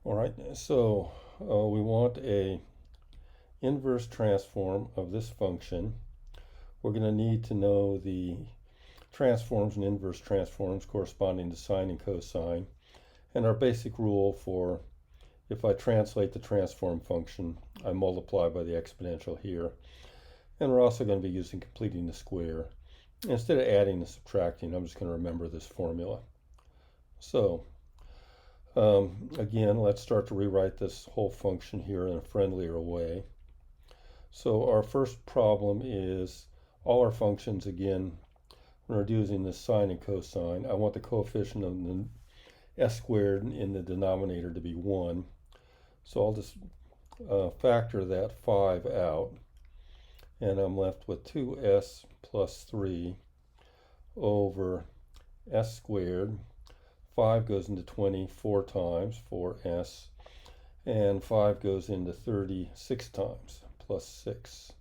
All right, so we want a inverse transform of this function. We're going to need to know the transforms and inverse transforms corresponding to sine and cosine, and our basic rule for if I translate the transform function, I multiply by the exponential here. And we're also going to be using completing the square. Instead of adding and subtracting, I'm just going to remember this formula. So again, let's start to rewrite this whole function here in a friendlier way. So our first problem is all our functions, again, when we're using this sine and cosine, I want the coefficient of the s squared in the denominator to be 1. So I'll just factor that 5 out, and I'm left with 2s plus 3 over s squared. 5 goes into 20 4 times, 4s, and 5 goes into 36 times, plus 6.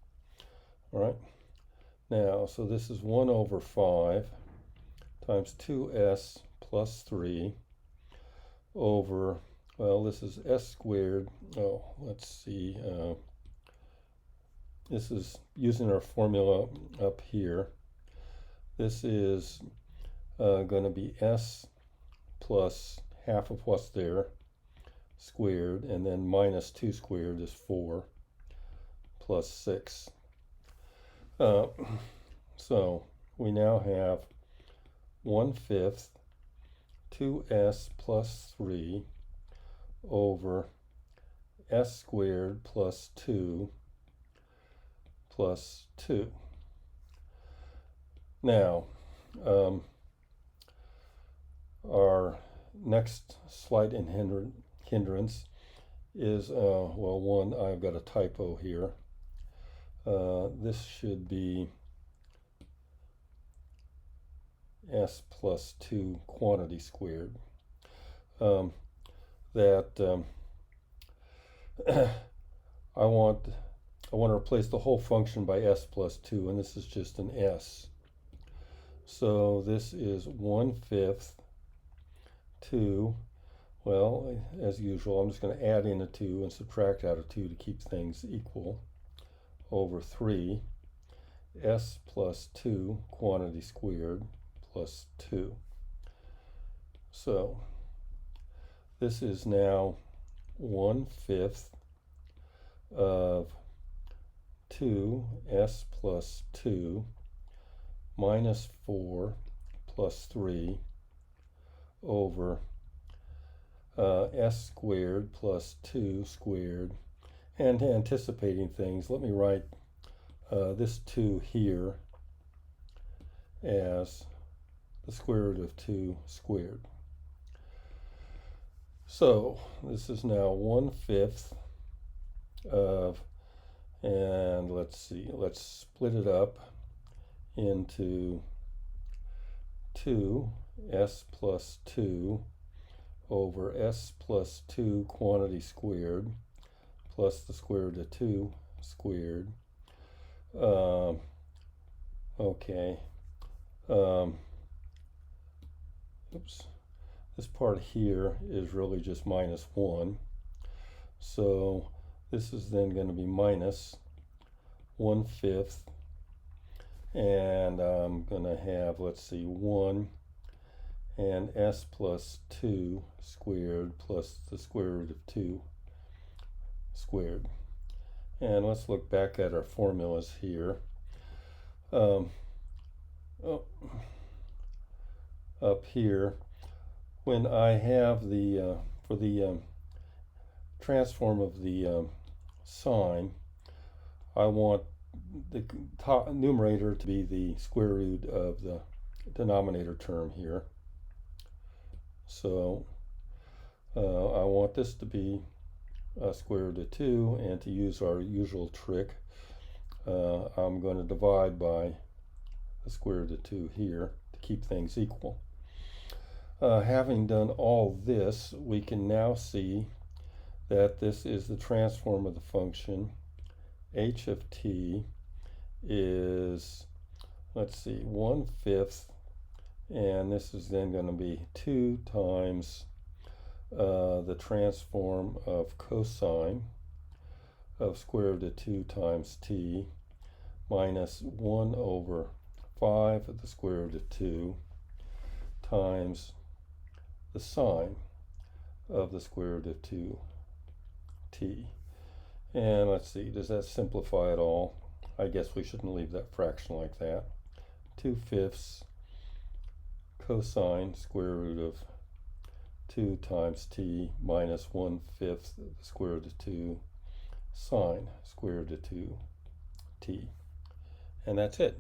All right, now, so this is 1 over 5 times 2s plus 3 over, well, this is s squared. Oh, let's see. This is using our formula up here. This is going to be s plus half of what's there squared, and then minus 2 squared is 4 plus 6. So we now have 1/5 2s plus 3 over s squared plus 2 plus 2. Now, our next slight hindrance is, well, one, I've got a typo here. This should be s plus 2 quantity squared. I want to replace the whole function by s plus 2, and this is just an s. So this is 1/5 2. Well, as usual, I'm just going to add in a 2 and subtract out a 2 to keep things equal, over 3 s plus 2 quantity squared plus 2. So this is now 1/5 of 2s plus 2 minus 4 plus 3 over s squared plus 2 squared. And anticipating things, let me write this 2 here as the square root of 2 squared. So this is now 1/5 of, and let's see, let's split it up into 2s plus 2 over s plus 2 quantity squared plus the square root of 2 squared. Okay. Oops. This part here is really just minus 1. So this is then going to be minus 1/5. And I'm going to have, let's see, 1 and s plus 2 squared plus the square root of 2 squared. And let's look back at our formulas here. Up here, when I have the, for the transform of the sine, I want the numerator to be the square root of the denominator term here. So I want this to be square root of 2, and to use our usual trick, I'm going to divide by the square root of 2 here to keep things equal. Having done all this, we can now see that this is the transform of the function. H of t is, let's see, 1/5, and this is then going to be 2 times the transform of cosine of square root of 2 times t minus 1 over 5 of the square root of 2 times the sine of the square root of 2t. And let's see, does that simplify it all? I guess we shouldn't leave that fraction like that. 2/5 cosine square root of 2 times t minus 1/5 the square root of 2 sine square root of 2t. And that's it.